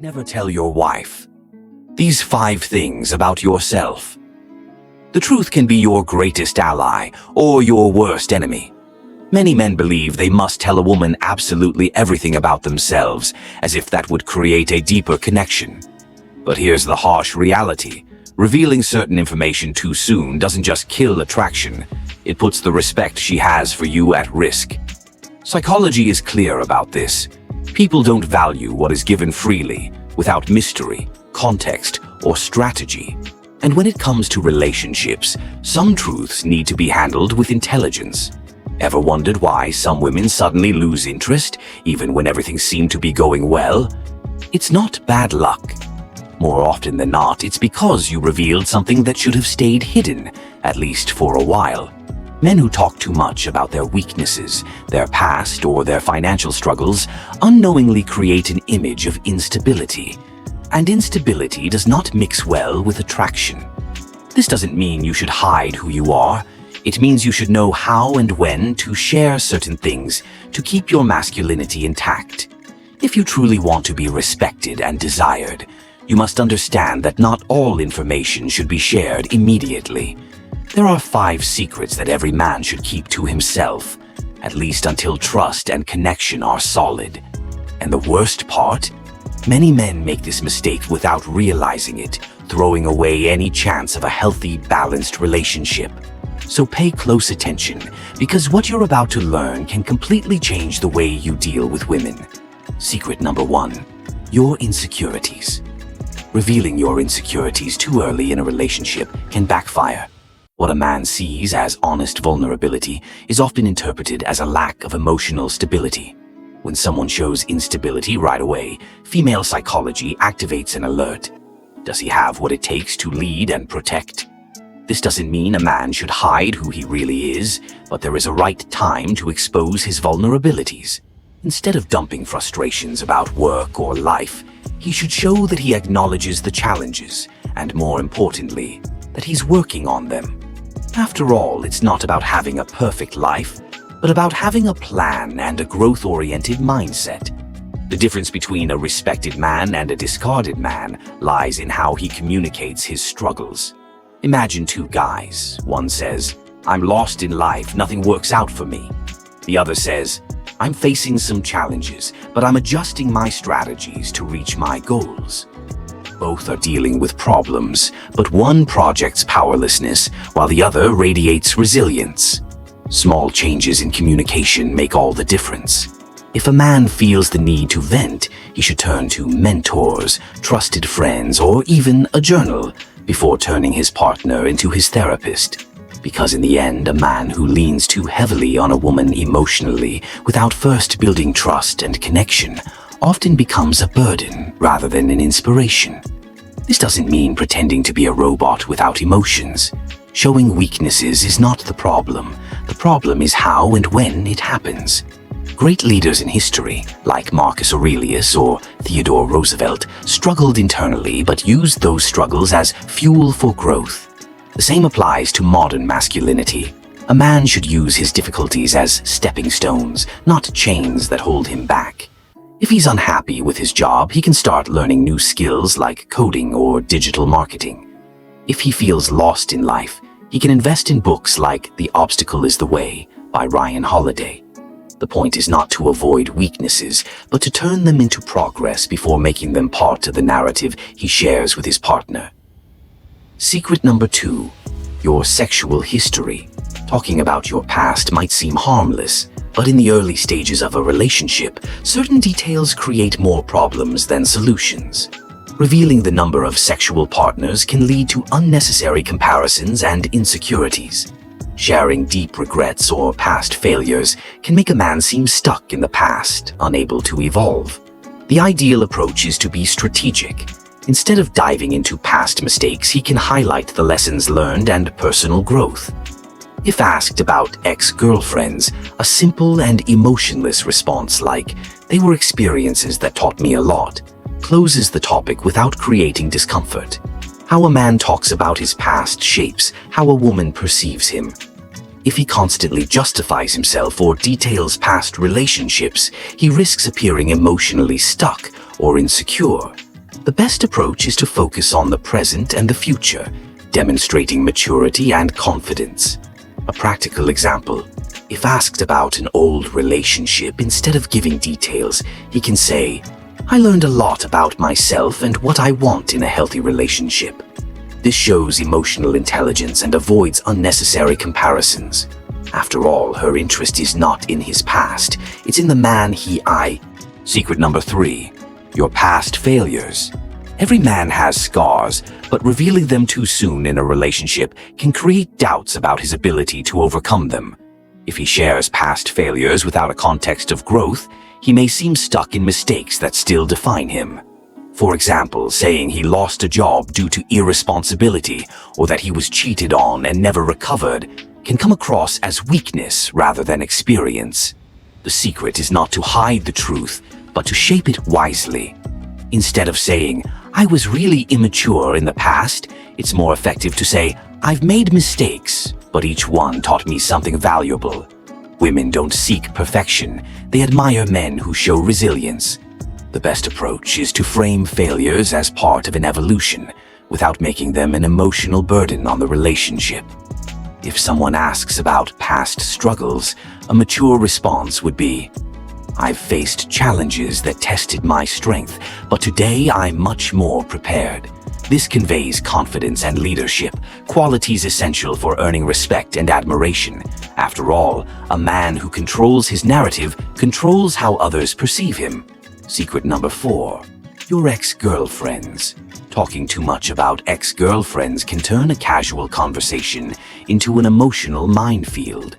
Never tell your wife. These 5 things about yourself. The truth can be your greatest ally or your worst enemy. Many men believe they must tell a woman absolutely everything about themselves, as if that would create a deeper connection. But here's the harsh reality. Revealing certain information too soon doesn't just kill attraction, it puts the respect she has for you at risk. Psychology is clear about this. People don't value what is given freely, without mystery, context, or strategy. And when it comes to relationships, some truths need to be handled with intelligence. Ever wondered why some women suddenly lose interest, even when everything seemed to be going well? It's not bad luck. More often than not, it's because you revealed something that should have stayed hidden, at least for a while. Men who talk too much about their weaknesses, their past, or their financial struggles unknowingly create an image of instability. And instability does not mix well with attraction. This doesn't mean you should hide who you are. It means you should know how and when to share certain things to keep your masculinity intact. If you truly want to be respected and desired, you must understand that not all information should be shared immediately. There are 5 secrets that every man should keep to himself, at least until trust and connection are solid. And the worst part? Many men make this mistake without realizing it, throwing away any chance of a healthy, balanced relationship. So pay close attention, because what you're about to learn can completely change the way you deal with women. Secret number 1: your insecurities. Revealing your insecurities too early in a relationship can backfire. What a man sees as honest vulnerability is often interpreted as a lack of emotional stability. When someone shows instability right away, female psychology activates an alert. Does he have what it takes to lead and protect? This doesn't mean a man should hide who he really is, but there is a right time to expose his vulnerabilities. Instead of dumping frustrations about work or life, he should show that he acknowledges the challenges, and more importantly, that he's working on them. After all, it's not about having a perfect life, but about having a plan and a growth-oriented mindset. The difference between a respected man and a discarded man lies in how he communicates his struggles. Imagine 2 guys. One says, "I'm lost in life, nothing works out for me." The other says, "I'm facing some challenges, but I'm adjusting my strategies to reach my goals." Both are dealing with problems, but one projects powerlessness while the other radiates resilience. Small changes in communication make all the difference. If a man feels the need to vent, he should turn to mentors, trusted friends, or even a journal before turning his partner into his therapist. Because in the end, a man who leans too heavily on a woman emotionally without first building trust and connection often becomes a burden rather than an inspiration. This doesn't mean pretending to be a robot without emotions. Showing weaknesses is not the problem. The problem is how and when it happens. Great leaders in history, like Marcus Aurelius or Theodore Roosevelt, struggled internally but used those struggles as fuel for growth. The same applies to modern masculinity. A man should use his difficulties as stepping stones, not chains that hold him back. If he's unhappy with his job, he can start learning new skills like coding or digital marketing. If he feels lost in life, he can invest in books like The Obstacle is the Way by Ryan Holiday. The point is not to avoid weaknesses, but to turn them into progress before making them part of the narrative he shares with his partner. Secret number 2: your sexual history. Talking about your past might seem harmless, but in the early stages of a relationship, certain details create more problems than solutions. Revealing the number of sexual partners can lead to unnecessary comparisons and insecurities. Sharing deep regrets or past failures can make a man seem stuck in the past, unable to evolve. The ideal approach is to be strategic. Instead of diving into past mistakes, he can highlight the lessons learned and personal growth. If asked about ex-girlfriends, a simple and emotionless response like, "They were experiences that taught me a lot," closes the topic without creating discomfort. How a man talks about his past shapes how a woman perceives him. If he constantly justifies himself or details past relationships, he risks appearing emotionally stuck or insecure, The best approach is to focus on the present and the future, demonstrating maturity and confidence. A practical example: if asked about an old relationship, instead of giving details, he can say, "I learned a lot about myself and what I want in a healthy relationship." This shows emotional intelligence and avoids unnecessary comparisons. After all, her interest is not in his past, it's in the man I. Secret number 3. Your past failures. Every man has scars, but revealing them too soon in a relationship can create doubts about his ability to overcome them. If he shares past failures without a context of growth, he may seem stuck in mistakes that still define him. For example, saying he lost a job due to irresponsibility or that he was cheated on and never recovered can come across as weakness rather than experience. The secret is not to hide the truth, but to shape it wisely. Instead of saying, "I was really immature in the past," it's more effective to say, "I've made mistakes, but each one taught me something valuable." Women don't seek perfection, they admire men who show resilience. The best approach is to frame failures as part of an evolution, without making them an emotional burden on the relationship. If someone asks about past struggles, a mature response would be, "I've faced challenges that tested my strength, but today I'm much more prepared." This conveys confidence and leadership, qualities essential for earning respect and admiration. After all, a man who controls his narrative controls how others perceive him. Secret number 4. Your ex-girlfriends. Talking too much about ex-girlfriends can turn a casual conversation into an emotional minefield.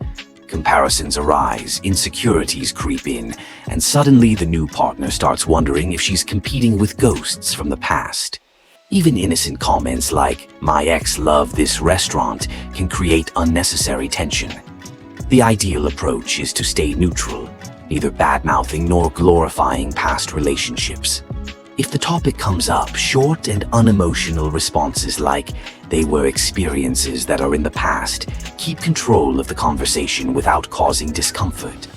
Comparisons arise, insecurities creep in, and suddenly the new partner starts wondering if she's competing with ghosts from the past. Even innocent comments like, "My ex loved this restaurant," can create unnecessary tension. The ideal approach is to stay neutral, neither bad-mouthing nor glorifying past relationships. If the topic comes up, short and unemotional responses like, "They were experiences that are in the past," keep control of the conversation without causing discomfort.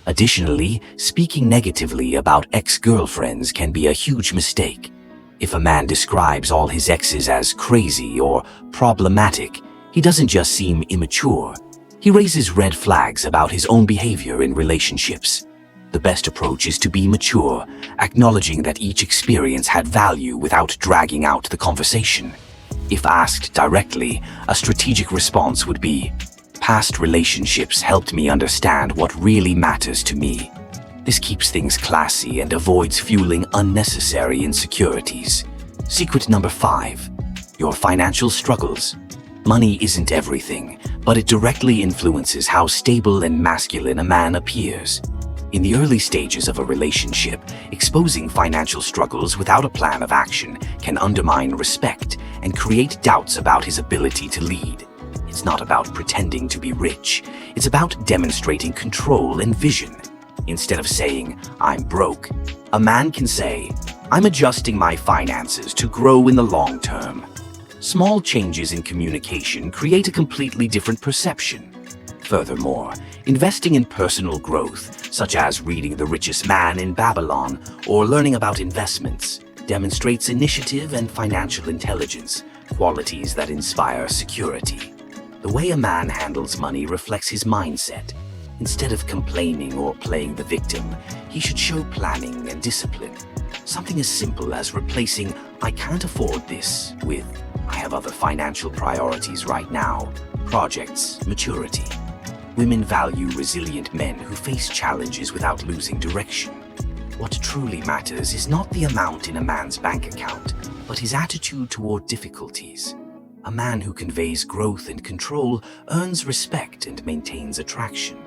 Additionally, speaking negatively about ex-girlfriends can be a huge mistake. If a man describes all his exes as crazy or problematic, he doesn't just seem immature. He raises red flags about his own behavior in relationships. The best approach is to be mature, acknowledging that each experience had value without dragging out the conversation. If asked directly, a strategic response would be, "Past relationships helped me understand what really matters to me." This keeps things classy and avoids fueling unnecessary insecurities. Secret number 5. Your financial struggles. Money isn't everything, but it directly influences how stable and masculine a man appears. In the early stages of a relationship, exposing financial struggles without a plan of action can undermine respect and create doubts about his ability to lead. It's not about pretending to be rich, it's about demonstrating control and vision. Instead of saying, "I'm broke," a man can say, "I'm adjusting my finances to grow in the long term." Small changes in communication create a completely different perception. Furthermore, investing in personal growth, such as reading The Richest Man in Babylon or learning about investments, demonstrates initiative and financial intelligence, qualities that inspire security. The way a man handles money reflects his mindset. Instead of complaining or playing the victim, he should show planning and discipline. Something as simple as replacing "I can't afford this" with "I have other financial priorities right now" projects maturity. Women value resilient men who face challenges without losing direction. What truly matters is not the amount in a man's bank account, but his attitude toward difficulties. A man who conveys growth and control earns respect and maintains attraction.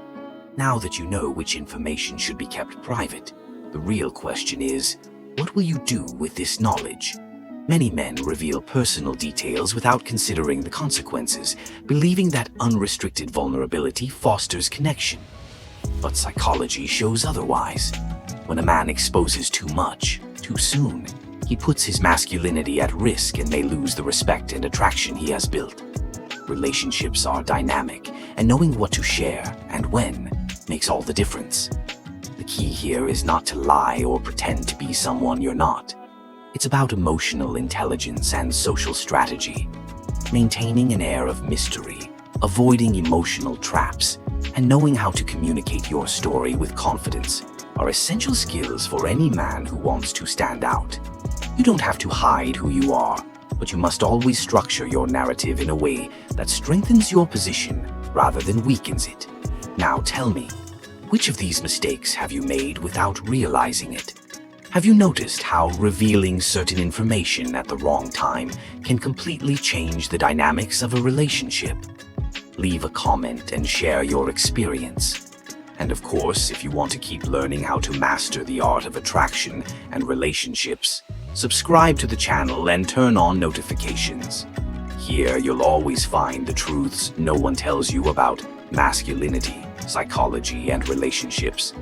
Now that you know which information should be kept private, the real question is, what will you do with this knowledge? Many men reveal personal details without considering the consequences, believing that unrestricted vulnerability fosters connection. But psychology shows otherwise. When a man exposes too much, too soon, he puts his masculinity at risk and may lose the respect and attraction he has built. Relationships are dynamic, and knowing what to share and when makes all the difference. The key here is not to lie or pretend to be someone you're not. It's about emotional intelligence and social strategy, maintaining an air of mystery, avoiding emotional traps, and knowing how to communicate your story with confidence are essential skills for any man who wants to stand out. You don't have to hide who you are, but you must always structure your narrative in a way that strengthens your position rather than weakens it. Now tell me, which of these mistakes have you made without realizing it? Have you noticed how revealing certain information at the wrong time can completely change the dynamics of a relationship? Leave a comment and share your experience. And of course, if you want to keep learning how to master the art of attraction and relationships, subscribe to the channel and turn on notifications. Here you'll always find the truths no one tells you about masculinity, psychology, and relationships.